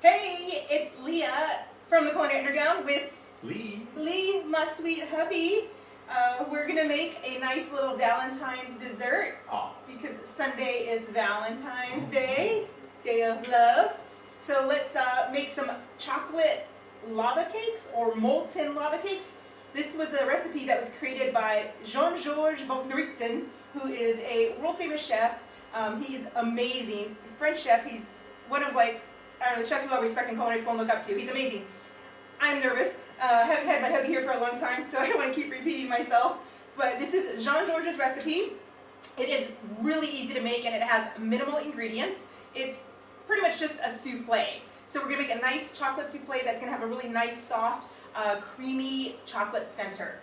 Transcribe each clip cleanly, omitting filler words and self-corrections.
Hey, it's Leah from the Culinary Underground with Lee, my sweet hubby. We're gonna make a nice little Valentine's dessert because Sunday is Valentine's Day, Day of Love. So let's make some chocolate lava cakes or molten lava cakes. This was a recipe that was created by Jean-Georges Vaughn, who is a world famous chef. He's amazing, French chef. He's one of the chefs who I respect in culinary school and look up to. He's amazing. I'm nervous. Haven't had my hubby here for a long time, so I don't want to keep repeating myself. But this is Jean-Georges' recipe. It is really easy to make and it has minimal ingredients. It's pretty much just a souffle. So we're going to make a nice chocolate souffle that's going to have a really nice, soft, creamy chocolate center.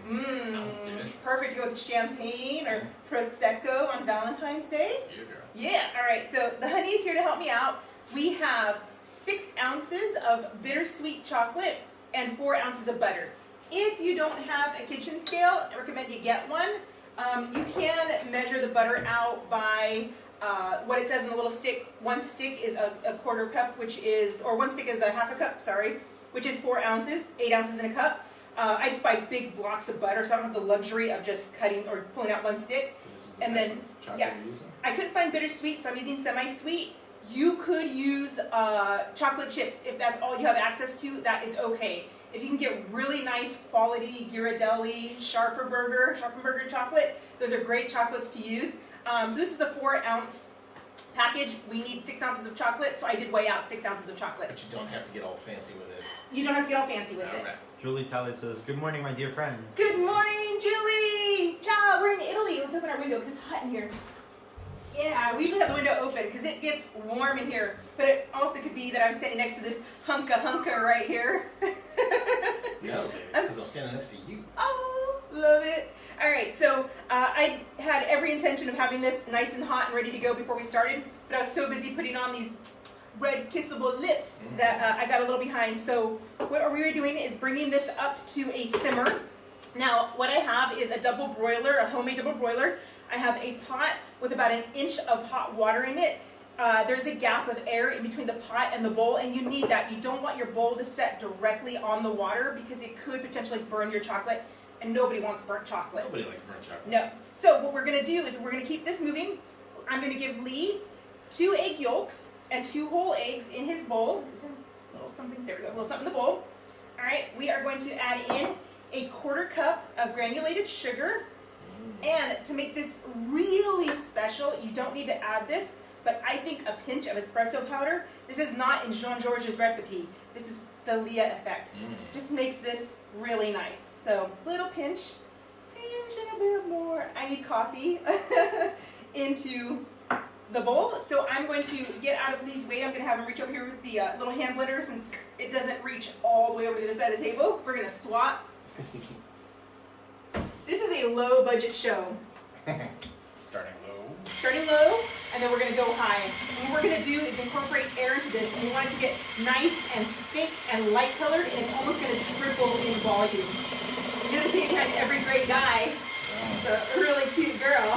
Sounds good. Perfect to go with champagne or Prosecco on Valentine's Day. Yeah, girl. Yeah, all right, so the honey's here to help me out. We have 6 ounces of bittersweet chocolate and 4 ounces of butter. If you don't have a kitchen scale, I recommend you get one. You can measure the butter out by what it says in the little stick. 1 stick is a quarter cup, or 1 stick is a half a cup, sorry, which is 4 ounces, 8 ounces in a cup. I just buy big blocks of butter, so I don't have the luxury of just cutting or pulling out 1 stick. So this is And then, chocolate yeah, you're using? I couldn't find bittersweet, so I'm using semi-sweet. You could use chocolate chips if that's all you have access to. That is okay. If you can get really nice quality Ghirardelli, Scharfenberger chocolate, those are great chocolates to use. So this is a 4 ounce package. We need 6 ounces of chocolate, so I did weigh out 6 ounces of chocolate. But you don't have to get all fancy with it. You don't have to get all fancy with it. Alright. Julie Tyler says, "Good morning, my dear friend." Good morning, Julie! Ciao, we're in Italy. Let's open our window because it's hot in here. Yeah, we usually have the window open because it gets warm in here. But it also could be that I'm standing next to this hunka right here. No, baby, it's because I'm standing next to you. Oh, love it. All right, so I had every intention of having this nice and hot and ready to go before we started, but I was so busy putting on these red kissable lips that I got a little behind. So what we're doing is bringing this up to a simmer. Now, what I have is a double broiler, a homemade double broiler. I have a pot with about 1 inch of hot water in it. There's a gap of air in between the pot and the bowl, and you need that. You don't want your bowl to set directly on the water because it could potentially burn your chocolate, and nobody wants burnt chocolate. Nobody likes burnt chocolate. No. So what we're going to do is we're going to keep this moving. I'm going to give Lee 2 egg yolks and 2 whole eggs in his bowl. Is there a little something? There we go. A little something in the bowl. All right. We are going to add in a 1/4 cup of granulated sugar. And to make this really special, you don't need to add this, but I think a pinch of espresso powder. This is not in Jean-Georges' recipe. This is the Leah effect. Just makes this really nice. So little pinch and a bit more. I need coffee into the bowl. So I'm going to get out of Lee's way. I'm going to have him reach over here with the little hand blender since it doesn't reach all the way over to the other side of the table. We're going to swap. This is a low budget show. Starting low. Starting low, and then we're going to go high. And what we're going to do is incorporate air into this, and we want it to get nice and thick and light colored, and it's almost going to triple in volume. You're going to see it behind every great guy. It's a really cute girl.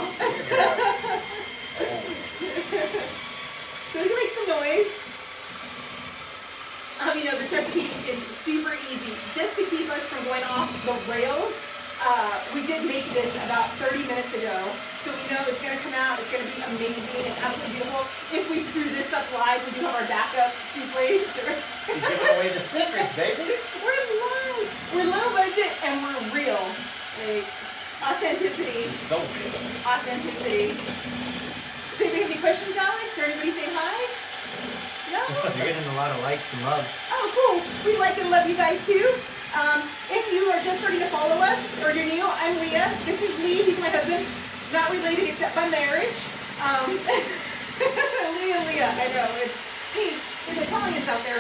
So we can make some noise. You know, this recipe is super easy. Just to keep us from going off the rails, we did make this about 30 minutes ago, so we know it's going to come out, it's going to be amazing, it's absolutely beautiful. If we screw this up live, we do have our backup souffles. You're giving away the secrets, baby. We're low budget, and we're real. Like, authenticity. So real. Authenticity. Does anybody have any questions, Alex? Or anybody say hi? No? You're getting a lot of likes and loves. Oh, cool. We like and love you guys, too. If you are just starting to follow us, or you're new, I'm Leah. This is Lee. He's my husband. Not related except by marriage. Leah. I know. There's Italians out there.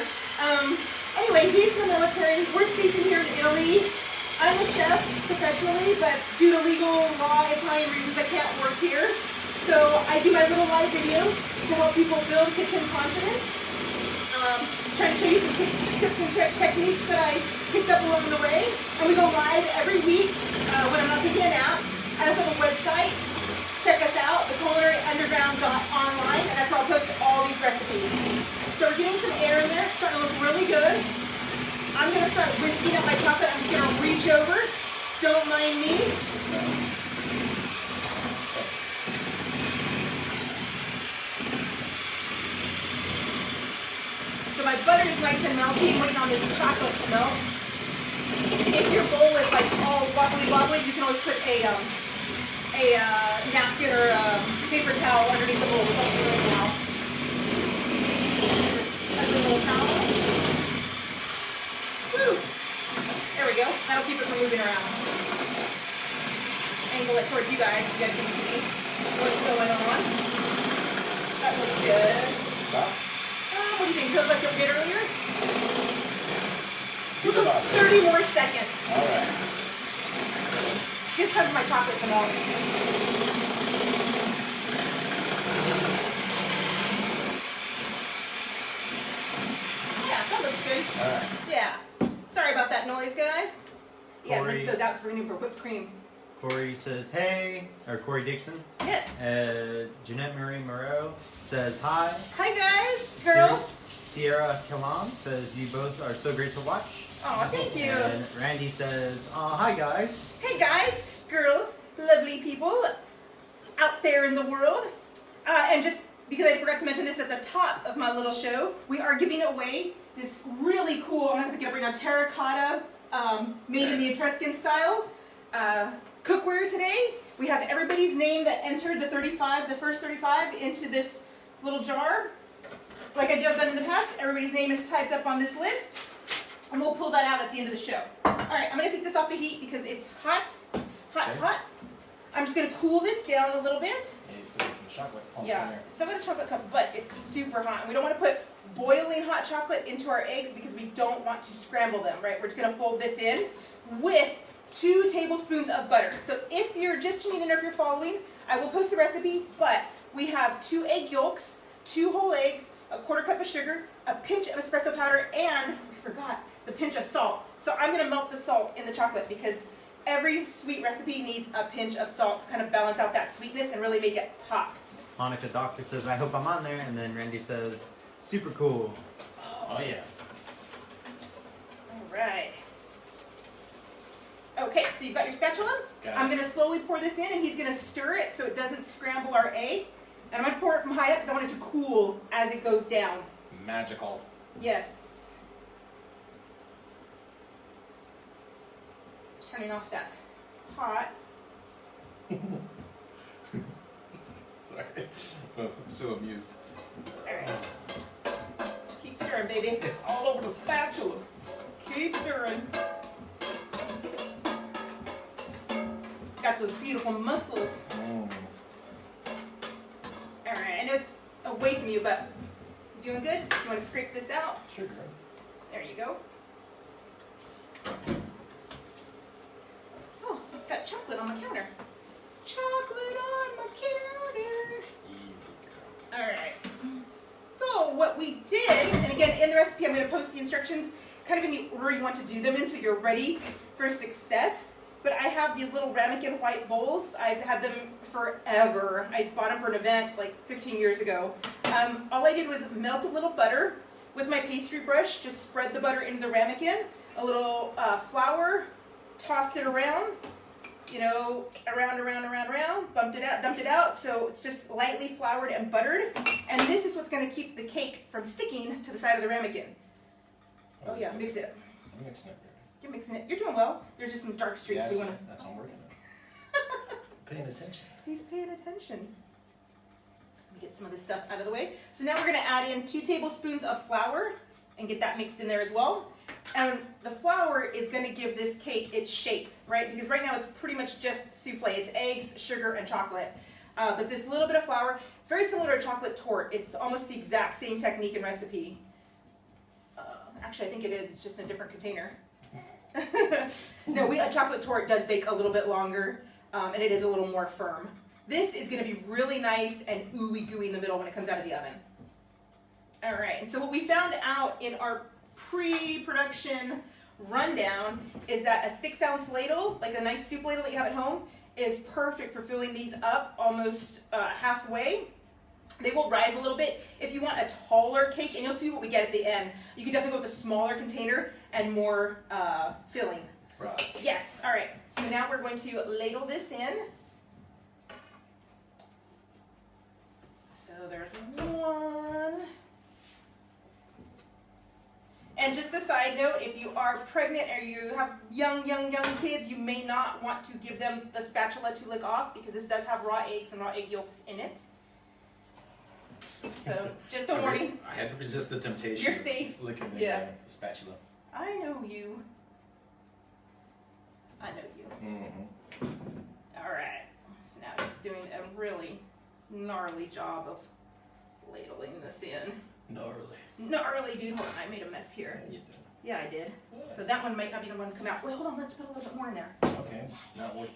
Anyway, he's in the military. We're stationed here in Italy. I'm a chef professionally, but due to legal law, Italian reasons, I can't work here. So I do my little live videos to help people build kitchen confidence. Trying to show you some tips and techniques that I picked up along the way. And we go live every week when I'm not taking a nap. I also have a website. Check us out, theculinaryunderground.online, and that's where I'll post all these recipes. So we're getting some air in there. start whisking up my chocolate, I'm just gonna reach over. Don't mind me. So my butter is nice and melty. I'm waiting on this chocolate to melt. If your bowl is like all wobbly, you can always put a napkin or a paper towel underneath the bowl. It's all good now. Just a little towel. Woo! There we go. That'll keep it from moving around. Angle it towards you guys so you guys can see what's going on. That looks good. Stop. What do you think? Feels like it did earlier? Give it about 30 more seconds. All right. Just time for my chocolate to melt. Yeah, that looks good. All right. Yeah. Sorry about that noise, guys. Yeah, Corey. rinse those out because we're going to for whipped cream. Corey says, hey, or Corey Dixon. Yes. Jeanette Marie Moreau says, hi. Hi, guys. Girls. Sierra Kalam says, you both are so great to watch. Oh, thank you. And Randy says, hi, guys. Hey, guys. Girls. Lovely people out there in the world. And just because I forgot to mention this at the top of my little show, we are giving away this really cool, I'm not going to bring on terracotta, made in the Etruscan style, cookware today. We have everybody's name that entered the first 35 into this little jar. Like I have done in the past, everybody's name is typed up on this list. And we'll pull that out at the end of the show. All right, I'm going to take this off the heat because it's hot, hot, Okay. hot. I'm just going to cool this down a little bit. Yeah, you still get some chocolate clumps in Yeah, there. still got a chocolate cup, but it's super hot. And we don't want to put boiling hot chocolate into our eggs because we don't want to scramble them, right? We're just going to fold this in with 2 tablespoons of butter. So if you're just tuning in or if you're following, I will post the recipe, but we have 2 egg yolks, 2 whole eggs, a 1/4 cup of sugar, a pinch of espresso powder, and we forgot the pinch of salt. So I'm going to melt the salt in the chocolate because every sweet recipe needs a pinch of salt to kind of balance out that sweetness and really make it pop. Monica Doctor says, I hope I'm on there. And then Randy says, super cool. Oh, yeah. All right. Okay, so you've got your spatula. Got it. I'm going to slowly pour this in, and he's going to stir it so it doesn't scramble our egg. And I'm going to pour it from high up because I want it to cool as it goes down. Magical. Yes. Turning off that pot. Sorry. I'm so amused. All right. Keep stirring, baby. It's all over the spatula. Keep stirring. Got those beautiful muscles. All right, I know it's away from you, but you doing good? You want to scrape this out? Sugar. There you go. Oh, I've got chocolate on my counter. Chocolate on my counter. Easy, girl. All right. So what we did, and again in the recipe, I'm going to post the instructions kind of in the order you want to do them in so you're ready for success. But I have these little ramekin white bowls. I've had them forever. I bought them for an event like 15 years ago. All I did was melt a little butter with my pastry brush, just spread the butter into the ramekin, a little flour, tossed it around, you know, around, dumped it out, so it's just lightly floured and buttered. And this is what's going to keep the cake from sticking to the side of the ramekin. Oh yeah, mix it. I'm mixing it. You're mixing it. You're doing well. There's just some dark streaks. Yes, We want to. that's what I'm working on. Paying attention. He's paying attention. Let me get some of this stuff out of the way. So now we're going to add in 2 tablespoons of flour and get that mixed in there as well. And the flour is going to give this cake its shape, right? Because right now it's pretty much just souffle. It's eggs, sugar, and chocolate. But this little bit of flour, very similar to a chocolate torte. It's almost the exact same technique and recipe. Actually, I think it is. It's just in a different container. No, a chocolate torte does bake a little bit longer, and it is a little more firm. This is going to be really nice and ooey gooey in the middle when it comes out of the oven. All right, and so what we found out in our pre-production rundown is that a 6-ounce ladle, like a nice soup ladle that you have at home, is perfect for filling these up almost halfway. They will rise a little bit. If you want a taller cake, and you'll see what we get at the end, you can definitely go with a smaller container and more filling. Right. Yes, all right. So now we're going to ladle this in. So there's one. And just a side note, if you are pregnant or you have young kids, you may not want to give them the spatula to lick off because this does have raw eggs and raw egg yolks in it. So, just a warning. I had to resist the temptation. You're safe. Licking the spatula. I know you. I know you. Mm-hmm. All right. So now it's doing a really gnarly job of ladling this in. Gnarly, dude. Hold on, I made a mess here. Yeah, you did. Yeah, I did. So that one might not be the one to come out. Wait, hold on. Let's put a little bit more in there. Okay. Now what?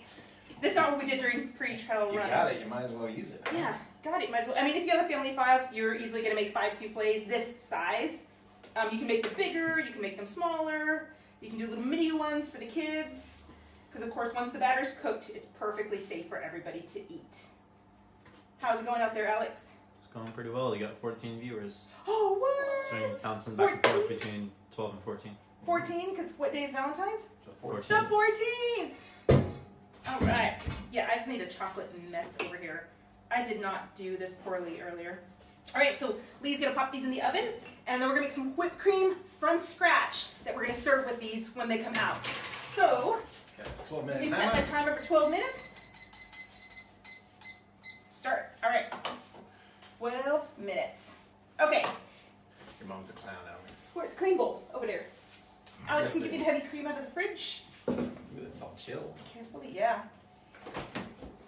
This is not what we did during pre-trial You run. got it. You might as well use it. Yeah, got it. Might as well. I mean, if you have a family of 5, you're easily going to make 5 souffles this size. You can make them bigger. You can make them smaller. You can do little mini ones for the kids. Because, of course, once the batter's cooked, it's perfectly safe for everybody to eat. How's it going out there, Alex? It's going pretty well. You got 14 viewers. Oh, what? So I'm bouncing back and forth between 12 and 14. 14? Because what day is Valentine's? The 14. The 14! All right. Yeah, I've made a chocolate mess over here. I did not do this poorly earlier. All right, so Lee's going to pop these in the oven, and then we're going to make some whipped cream from scratch that we're going to serve with these when they come out. So, Okay, 12 let me minutes. set my timer for 12 minutes. Start. All right. 12 minutes. Okay. Your mom's a clown, Alex. Clean bowl over there. Alex, Yes, can you give me the heavy cream out of the fridge? Ooh, it's all chill. Carefully, yeah.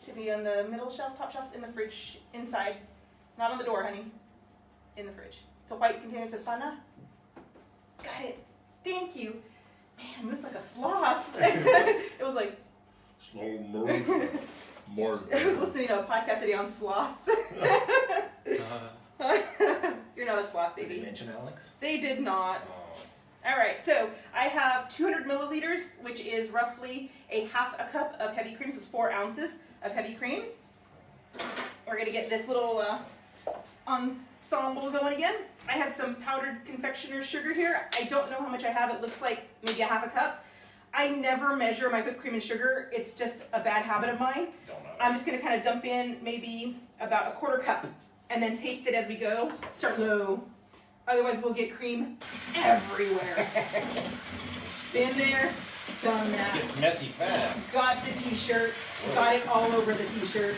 Should be on the middle shelf, top shelf, in the fridge, inside. Not on the door, honey. In the fridge. It's a white container, it says pana. Got it. Thank you. Man, moves like a sloth. It was like, Slow motion. More. I was listening to a podcast today on sloths. You're not a sloth, Did they baby. mention Alex? They did not. Oh. All right, so I have 200 milliliters, which is roughly a half a cup of heavy cream, so it's 4 ounces of heavy cream. We're gonna get this little ensemble going again. I have some powdered confectioner's sugar here. I don't know how much I have. It looks like maybe a half a cup. I never measure my whipped cream and sugar. It's just a bad habit of mine. Don't know. I'm just gonna kind of dump in maybe about a quarter cup and then taste it as we go. Start low. Otherwise we'll get cream everywhere. Been there, done that. It's messy fast. Got the t-shirt. Got it all over the t-shirt.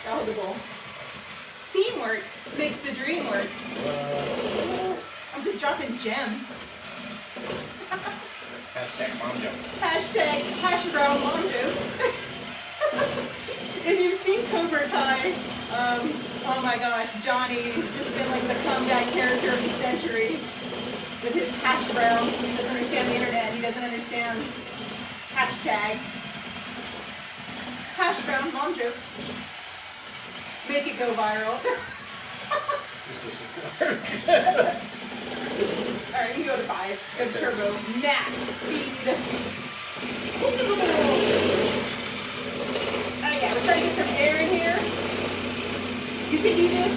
Valuable. Teamwork makes the dream work. I'm just dropping gems. Hashtag mom jokes. Hashtag hash brown mom jokes. If you've seen Cobra Kai, oh my gosh, Johnny's just been like the comeback character of the century with his hash browns. He doesn't understand the internet. He doesn't understand hashtags. Hash brown mom jokes. Make it go viral. Alright, you go to 5. Go to turbo. Max speed. Oh yeah, we're trying to get some air in here. You can do this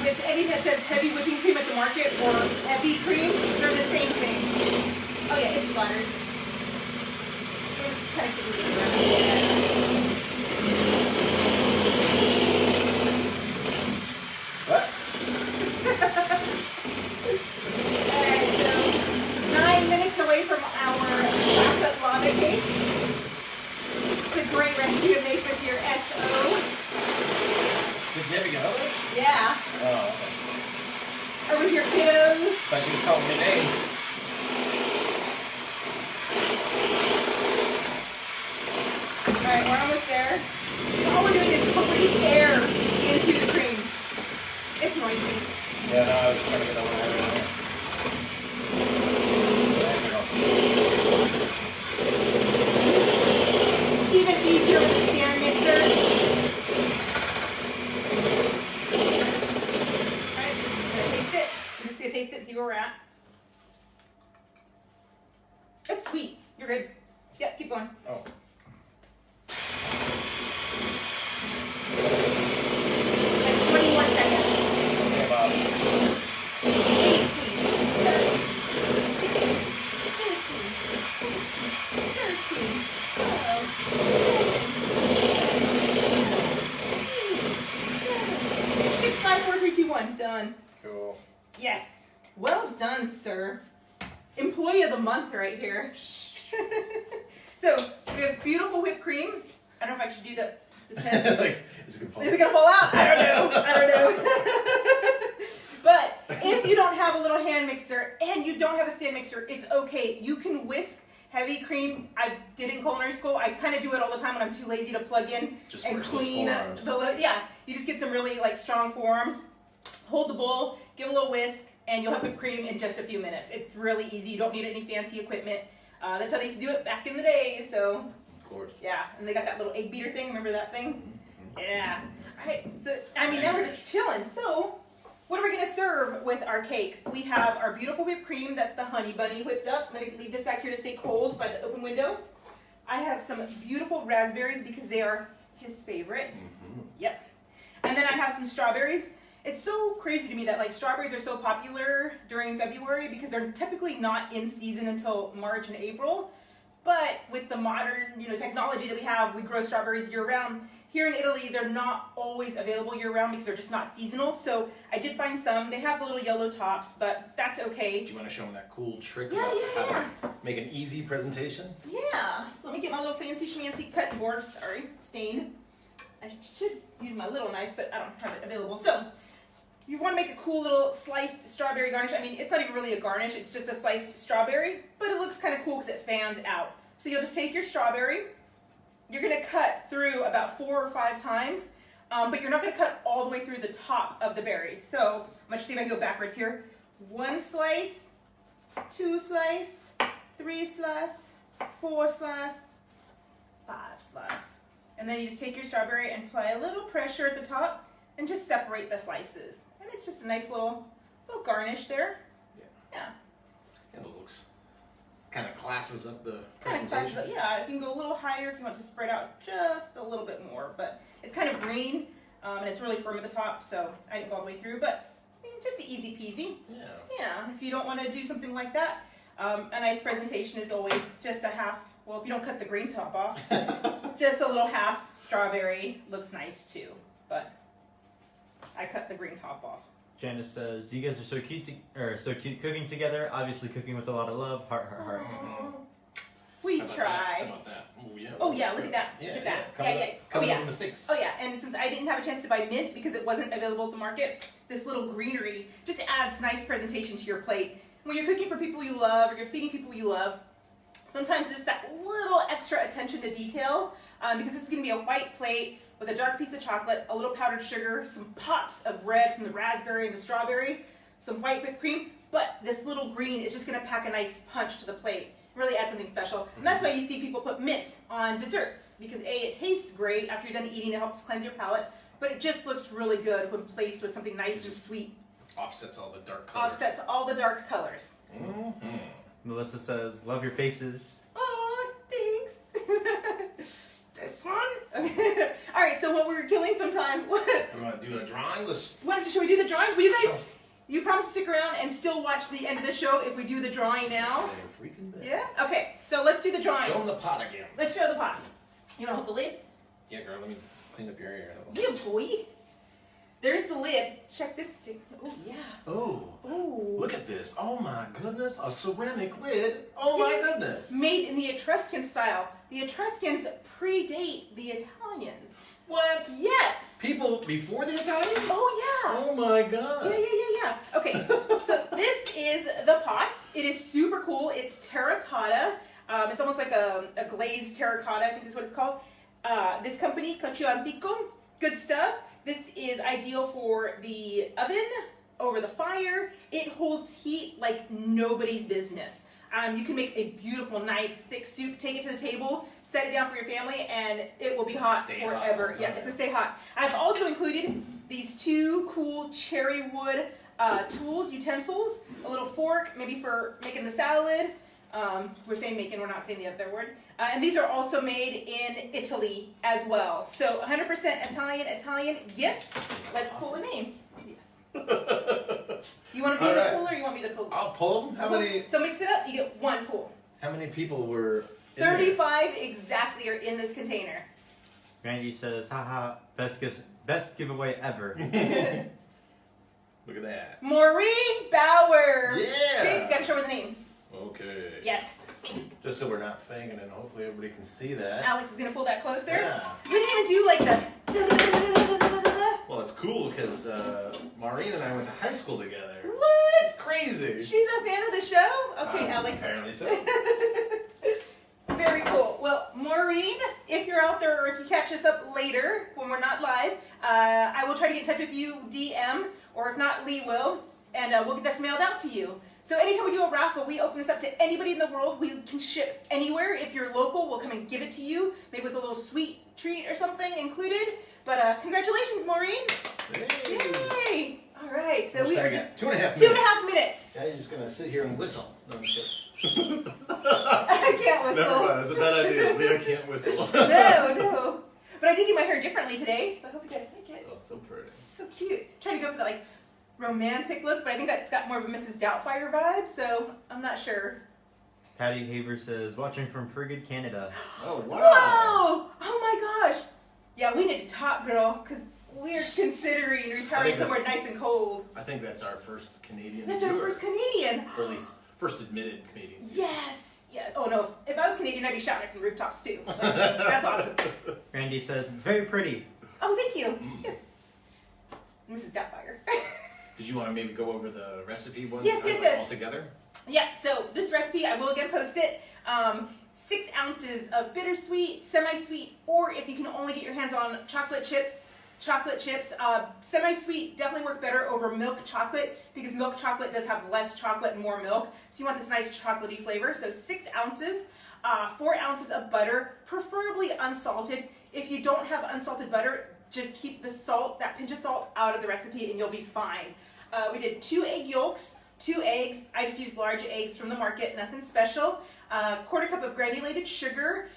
with anything that says heavy whipping cream at the market or heavy cream. They're the same thing. Oh yeah, it splatters. Just kind of give it a What? Alright, so 9 minutes away from our chocolate lava cakes. It's a great recipe to make with your SO. Significant other? Yeah. Oh, okay. Or with your kiddos. Thought she was calling me names. Alright, we're almost there. All we're doing is putting air into the cream. It's noisy. Yeah, no, I was just trying to get that one out of there. Even easier with the stand mixer. Alright, gonna taste it. I'm just gonna taste it and see where we're at. It's sweet. You're good. Yep, keep going. Oh. done. Cool. Yes. Well done, sir. Employee of the month right here. So, we have beautiful whipped cream. I don't know if I should do the test. Like, is it gonna fall? Is it gonna fall out? I don't know. But if you don't have a little hand mixer and you don't have a stand mixer, it's okay. You can whisk heavy cream. I did it in culinary school. I kind of do it all the time when I'm too lazy to plug in Just and works those clean forearms. yeah, you just get some really like strong forearms. Hold the bowl, give a little whisk, and you'll have whipped cream in just a few minutes. It's really easy. You don't need any fancy equipment. That's how they used to do it back in the day. So Of course. yeah, and they got that little egg beater thing. Remember that thing? Yeah. All right. So I mean, now we're just chilling. So what are we gonna serve with our cake? We have our beautiful whipped cream that the honey bunny whipped up. I'm gonna leave this back here to stay cold by the open window. I have some beautiful raspberries because they are his favorite. Yep. And then I have some strawberries. It's so crazy to me that like strawberries are so popular during February because they're typically not in season until March and April. But with the modern, technology that we have, we grow strawberries year round. Here in Italy, they're not always available year round because they're just not seasonal. So I did find some. They have the little yellow tops, but that's okay. Do you want to show them that cool trick Yeah, about yeah, how to make an easy presentation? Yeah. So let me get my little fancy schmancy cutting board. Sorry, stained. I should use my little knife, but I don't have it available. So you want to make a cool little sliced strawberry garnish. I mean, it's not even really a garnish. It's just a sliced strawberry, but it looks kind of cool because it fans out. So you'll just take your strawberry. You're going to cut through about 4 or 5 times, but you're not going to cut all the way through the top of the berry. So I'm going to see if I can go backwards here. 1 slice, 2 slice, 3 slice, 4 slice, 5 slice. And then you just take your strawberry and apply a little pressure at the top and just separate the slices. And it's just a nice little garnish there. Yeah. And it looks kind of classes up the Kind of presentation. classes up. Yeah, you can go a little higher if you want to spread out just a little bit more. But it's kind of green and it's really firm at the top, so I didn't go all the way through. But I mean, just easy peasy. Yeah. Yeah, if you don't want to do something like that, a nice presentation is always just a half. Well, if you don't cut the green top off, just a little half strawberry looks nice too. But I cut the green top off. Janice says, "You guys are so cute, so cute cooking together. Obviously cooking with a lot of love. Heart, heart, heart." We How about try. That? How about that? Oh yeah. Oh yeah, look at that. Yeah, Look at that. Cover Yeah. Cover Oh yeah. the mistakes. Oh yeah, and since I didn't have a chance to buy mint because it wasn't available at the market, this little greenery just adds nice presentation to your plate. When you're cooking for people you love or you're feeding people you love, sometimes just that little extra attention to detail, because this is going to be a white plate with a dark piece of chocolate, a little powdered sugar, some pops of red from the raspberry and the strawberry, some white whipped cream, but this little green is just going to pack a nice punch to the plate. Really add something special. And that's why you see people put mint on desserts, because A, it tastes great after you're done eating, it helps cleanse your palate, but it just looks really good when placed with something nice and sweet. Offsets all the dark colors. Offsets all the dark colors. Mm-hmm. Melissa says, "Love your faces." Oh, thanks. This one? Okay. All right, so what we're killing sometime. What? We want to do a drawing? Should we do the drawing? Will you guys, you promise to stick around and still watch the end of the show if we do the drawing now? Freaking bit. Yeah? Okay, so let's do the drawing. Show them the pot again. Let's show the pot. You want to hold the lid? Yeah, girl, let me clean up your area. Yeah, boy. There's the lid. Check this. Oh, yeah. Oh, Oh. look at this. Oh my goodness, a ceramic lid. Oh my Yes. goodness. Made in the Etruscan style. The Etruscans predate the Italians. What? Yes. People before the Italians? Oh, yeah. Oh my god. Yeah. Okay, so this is the pot. It is super cool. It's terracotta. It's almost like a glazed terracotta, I think is what it's called. This company, Coccio Antico, good stuff. This is ideal for the oven, over the fire. It holds heat like nobody's business. You can make a beautiful, nice, thick soup, take it to the table, set it down for your family, and it will be hot Stay hot forever. all the Yeah, time. it's gonna stay hot. I've also included these 2 cool cherry wood tools, utensils, a little fork, maybe for making the salad. We're saying making, we're not saying the other word. And these are also made in Italy as well. So 100% Italian gifts. Let's pull a name. Yes. You want to be All the right. puller or you want me to pull? I'll pull them. How many? So mix it up, you get 1 pull. How many people were? In there? 35 exactly are in this container. Randy says, "Haha, best giveaway ever." Look at that. Maureen Bauer. Yeah. Okay, gotta show her the name. Okay. Yes. Just so we're not faking it, and hopefully everybody can see that. Alex is gonna pull that closer. Yeah. You didn't even do like the. Well, it's cool because Maureen and I went to high school together. What? It's crazy. She's a fan of the show? Okay, Alex. Apparently so. Very cool. Well, Maureen, if you're out there or if you catch us up later when we're not live, I will try to get in touch with you DM, or if not, Lee will, and we'll get this mailed out to you. So anytime we do a raffle, we open this up to anybody in the world. We can ship anywhere. If you're local, we'll come and give it to you, maybe with a little sweet treat or something included. But congratulations, Maureen. Hey. Yay! All right, so We're we are starting just at 2.5 minutes. 2.5 minutes. Yeah, you're just going to sit here and whistle. No, I'm kidding. I can't whistle. Never mind, it's a bad idea. Leah can't whistle. No. But I did do my hair differently today, so I hope you guys like it. Oh, so pretty. So cute. Trying to go for the like romantic look, but I think it's got more of a Mrs. Doubtfire vibe, so I'm not sure. Patty Haver says, watching from Frigid, Canada. Oh, wow. Whoa! Oh my gosh. Yeah, we need to talk, girl, because we're considering retiring somewhere nice and cold. I think that's our first Canadian That's our viewer. first Canadian. Or at least first admitted Canadian viewer. Yes. Yeah. Oh no, if I was Canadian, I'd be shouting it from the rooftops too. But that's awesome. Randy says, it's very pretty. Oh, thank you. Yes. Mrs. Doubtfire. Did you want to maybe go over the recipe one Yes, time, yes, like, yes. all together? Yeah, so this recipe, I will again post it. 6 ounces of bittersweet, semi-sweet, or if you can only get your hands on chocolate chips. Semi-sweat definitely work better over milk chocolate because milk chocolate does have less chocolate and more milk. So you want this nice chocolatey flavor. So 6 ounces, 4 ounces of butter, preferably unsalted. If you don't have unsalted butter, just keep the salt, that pinch of salt, out of the recipe and you'll be fine. We did 2 egg yolks, 2 eggs. I just used large eggs from the market, nothing special. 1/4 cup of granulated sugar,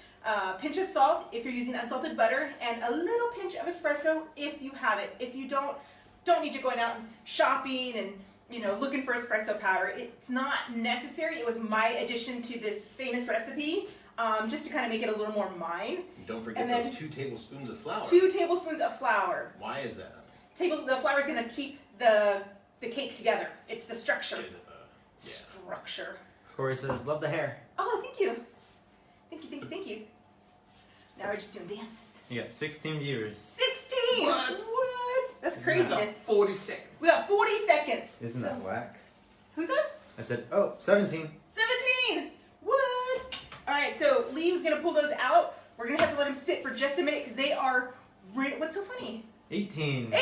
pinch of salt if you're using unsalted butter, and a little pinch of espresso if you have it. If you don't need you going out and shopping and looking for espresso powder. It's not necessary. It was my addition to this famous recipe, just to kind of make it a little more mine. Don't forget those 2 tablespoons of flour. 2 tablespoons of flour. Why is that? The flour is going to keep the cake together. It's the structure. Is it the... Yeah. Structure. Corey says, love the hair. Oh, thank you. Thank you. Now we're just doing dances. You got 16 viewers. 16! What? That's We craziness. got 40 seconds. We got 40 seconds. Isn't that whack? Who's that? I said, oh, 17. 17! What? Alright, so Lee was going to pull those out. We're going to have to let them sit for just a minute because they are... What's so funny? 18. 18!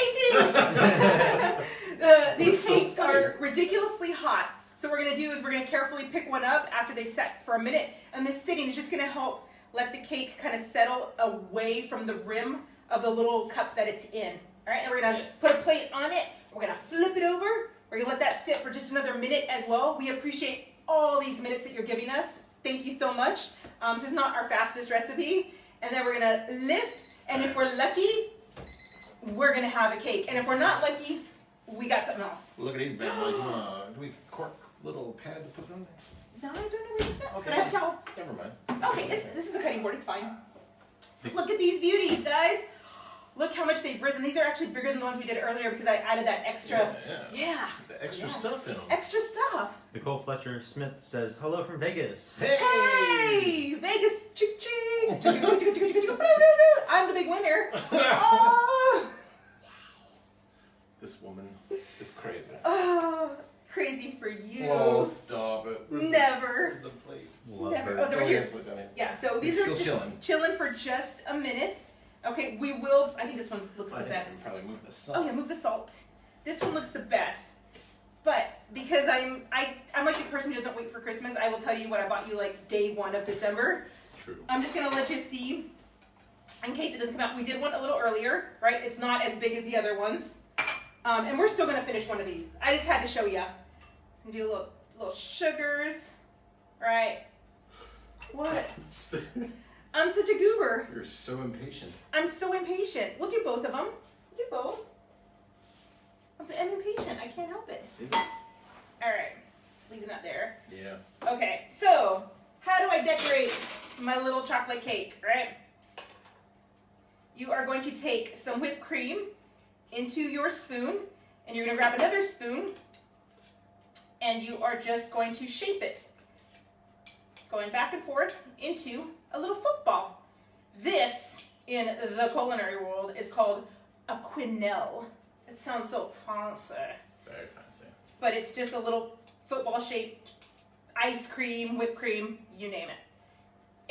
These What's so cakes funny? are ridiculously hot. So what we're going to do is we're going to carefully pick one up after they've set for a minute. And this sitting is just going to help let the cake kind of settle away from the rim of the little cup that it's in. All right, and we're going to put a plate on it. We're going to flip it over. We're going to let that sit for just another minute as well. We appreciate all these minutes that you're giving us. Thank you so much. This is not our fastest recipe. And then we're going to lift. And if we're lucky, we're going to have a cake. And if we're not lucky, we got something else. Look at these bad boys. Do we cork little pad to put on there? No, I don't know where it's at. Okay. But I have a towel. Never mind. Okay, this is a cutting board. It's fine. So look at these beauties, guys. Look how much they've risen. These are actually bigger than the ones we did earlier because I added that extra. Yeah. The extra stuff in them. Extra stuff. Nicole Fletcher Smith says, hello from Vegas. Hey, Vegas, ching ching. I'm the big winner. Oh. This woman is crazy. Oh, crazy for you. Oh, stop it. Never. Where's the plate? Love Never. her. Oh, they're right here. Put that in. Yeah, so these It's are still just chilling. chilling for just a minute. Okay, we will. I think this one looks I the think best. we probably move the salt. Oh yeah, move the salt. This one looks the best. But because I'm like the person who doesn't wait for Christmas, I will tell you what I bought you like day 1 of December. It's true. I'm just gonna let you see, in case it doesn't come out. We did one a little earlier, right? It's not as big as the other ones, and we're still gonna finish one of these. I just had to show you. And do little sugars, right? What? I'm such a goober. You're so impatient. I'm so impatient. We'll do both of them. We'll do both. I'm impatient. I can't help it. See this? All right. Leaving that there. Yeah. Okay. So, how do I decorate my little chocolate cake, right? You are going to take some whipped cream into your spoon And you're going to grab another spoon, and you are just going to shape it, going back and forth into a little football. This, in the culinary world, is called a quenelle. It sounds so fancy. Very fancy. But it's just a little football-shaped ice cream, whipped cream, you name it.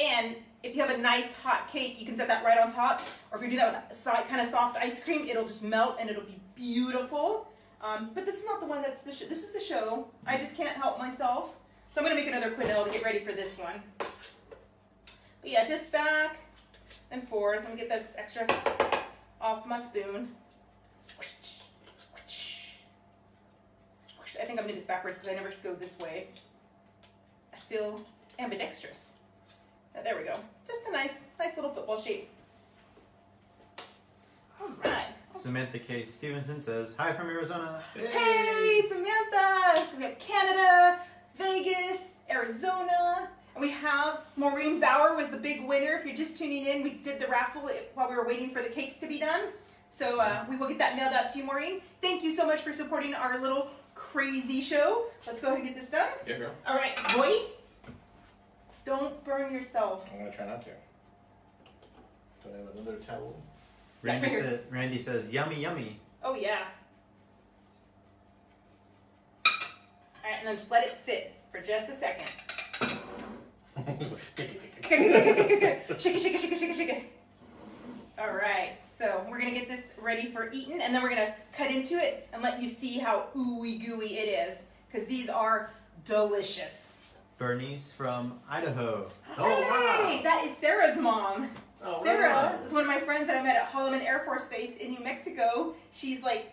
And if you have a nice hot cake, you can set that right on top. Or if you do that with kind of soft ice cream, it'll just melt and it'll be beautiful. But this is not the one that's the show. This is the show. I just can't help myself. So I'm going to make another quenelle to get ready for this one. But yeah, just back and forth. Let me get this extra off my spoon. I think I'm doing this backwards because I never go this way. I feel ambidextrous. There we go. Just a nice little football shape. All right. Samantha K. Stevenson says, hi from Arizona. Hey, Samantha! So we have Canada, Vegas, Arizona, and we have Maureen Bauer was the big winner. If you're just tuning in, we did the raffle while we were waiting for the cakes to be done. So we will get that mailed out to you, Maureen. Thank you so much for supporting our little crazy show. Let's go ahead and get this done. Yeah, girl. All right, boy. Don't burn yourself. I'm going to try not to. Do I have another towel? Randy says, yummy, yummy. Oh, yeah. All right, and then just let it sit for just a second. Shake it. All right, so we're going to get this ready for eating, and then we're going to cut into it and let you see how ooey gooey it is, because these are delicious. Bernice from Idaho. Oh, wow. Hey, that is Sarah's mom. Oh, Sarah wow. is one of my friends that I met at Holloman Air Force Base in New Mexico. She's like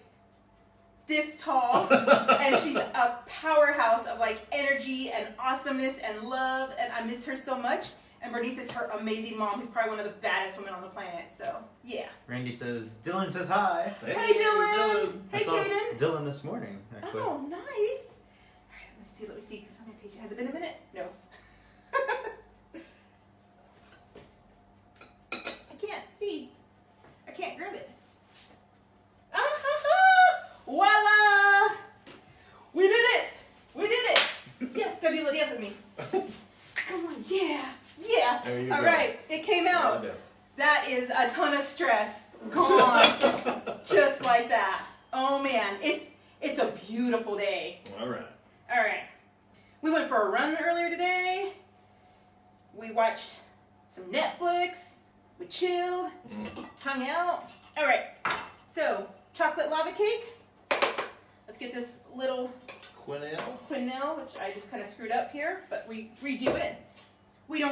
this tall, and she's a powerhouse of like energy and awesomeness and love, and I miss her so much. And Bernice is her amazing mom, who's probably one of the baddest women on the planet, so yeah. Randy says, Dylan says hi. Hey, Dylan! I Hey, saw Kaden! Dylan this morning, actually. Oh, nice! All right, let me see, because on my page, has it been a minute? No. I can't see. I can't grab it. Voila! We did it! We did it! Yes, go do the dance with me. Come on, yeah! Yeah! There you All go. right, it came out. Yeah, That is a ton of stress gone, just like that. Oh man, it's a beautiful day. All right. All right, we went for a run earlier today. We watched some Netflix. We chilled, hung out. All right, so chocolate lava cake. Let's get this little quenelle, which I just kind of screwed up here, but we redo it. We're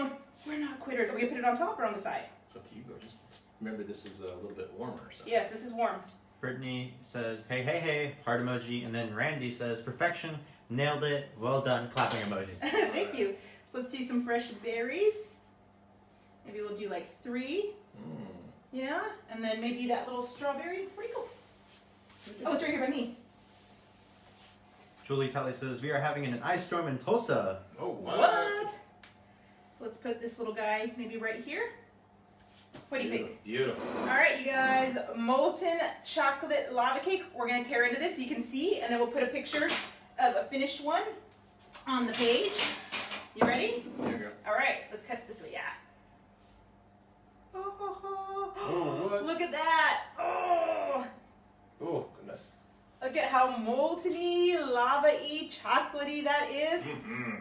not quitters. Are we gonna put it on top or on the side? It's up to you. Just remember this is a little bit warmer. So. Yes, this is warm. Brittany says, hey, hey, hey, heart emoji. And then Randy says, perfection, nailed it, well done, clapping emoji. Thank you. So let's do some fresh berries. Maybe we'll do like 3. Yeah, and then maybe that little strawberry. Where'd it go? Oh, it's right here by me. Julie Tully says, we are having an ice storm in Tulsa. Oh, wow. What? So let's put this little guy maybe right here. What do you think? Beautiful. All right, you guys, molten chocolate lava cake. We're gonna tear into this so you can see, and then we'll put a picture of a finished one on the page. You ready? There you go. All right, let's cut this way. Yeah. Oh, what? Look at that. Oh. Oh, goodness. Look at how molten-y, lava-y, chocolatey that is.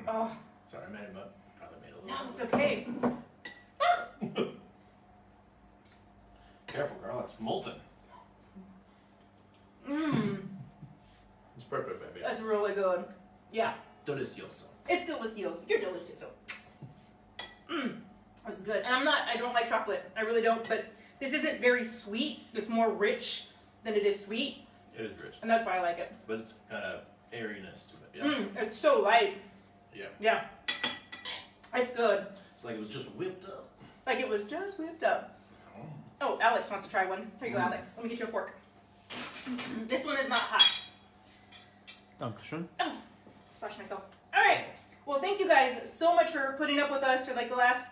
Oh, Sorry, I made him up. Probably made a little. no, it's okay. Careful, girl. It's molten. Mmm, It's perfect, baby. that's really good. Yeah, Delicioso. it's delicious. You're delicious. Mmm, that's good. And I don't like chocolate. I really don't, but this isn't very sweet. It's more rich than it is sweet, It is rich, and that's why I like it. but it's got a airiness to it. Yeah. Mmm, it's so light. Yeah. Yeah, it's good. It's like it was just whipped up. Like it was just whipped up. Oh, Alex wants to try one. Here you go, Alex. Let me get you a fork. This one is not hot. Dankeschön. Oh, splash myself. All right. Well, thank you guys so much for putting up with us for like the last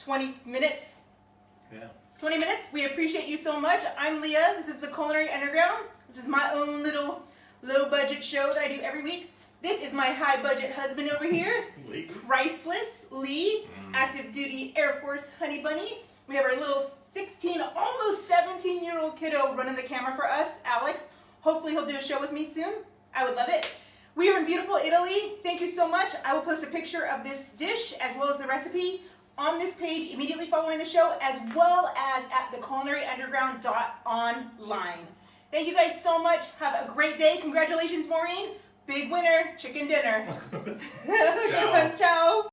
20 minutes. Yeah. 20 minutes. We appreciate you so much. I'm Leah. This is the Culinary Underground. This is my own little low-budget show that I do every week. This is my high-budget husband over here. Lee. Priceless Lee, active duty Air Force honey bunny. We have our little 16, almost 17-year-old kiddo running the camera for us, Alex. Hopefully he'll do a show with me soon. I would love it. We are in beautiful Italy. Thank you so much. I will post a picture of this dish as well as the recipe on this page immediately following the show, as well as at theculinaryunderground.online. Thank you guys so much. Have a great day. Congratulations, Maureen. Big winner, chicken dinner. Ciao. Ciao.